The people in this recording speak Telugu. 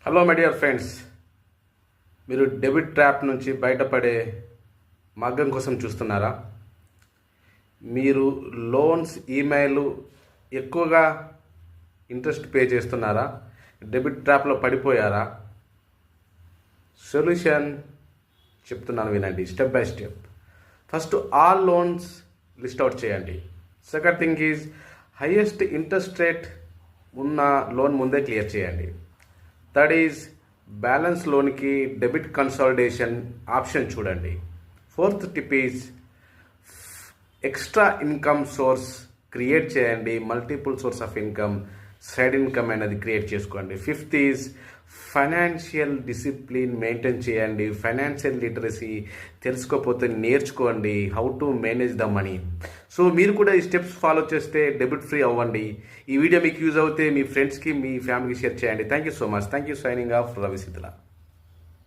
హలో మై డియర్ ఫ్రెండ్స్, మీరు డెబిట్ ట్రాప్ నుంచి బయటపడే మార్గం కోసం చూస్తున్నారా? మీరు లోన్స్ ఈఎంఐలు ఎక్కువగా ఇంట్రెస్ట్ పే చేస్తున్నారా? డెబిట్ ట్రాప్లో పడిపోయారా? సొల్యూషన్ చెప్తున్నాను, వినండి step by step. First all loans list out చేయండి. Second thing is highest interest rate ఉన్న లోన్ ముందే క్లియర్ చేయండి. థర్డ్ ఈజ్ బ్యాలెన్స్ లోన్కి డెబిట్ కన్సాలిడేషన్ ఆప్షన్ చూడండి. Fourth tip is extra income source create చేయండి. Multiple source of income, side income అనేది క్రియేట్ చేసుకోండి. Fifth is financial discipline maintain చేయండి. ఫైనాన్షియల్ లిటరసీ తెలుసుకోకపోతే నేర్చుకోండి, how to manage the money. So మీరు కూడా ఈ స్టెప్స్ ఫాలో చేస్తే డెబిట్ ఫ్రీ అవ్వండి. ఈ వీడియో మీకు యూజ్ అవుతే మీ ఫ్రెండ్స్కి, మీ ఫ్యామిలీకి షేర్ చేయండి. Thank you so much. Thank you. Signing off Ravi సిద్ధల.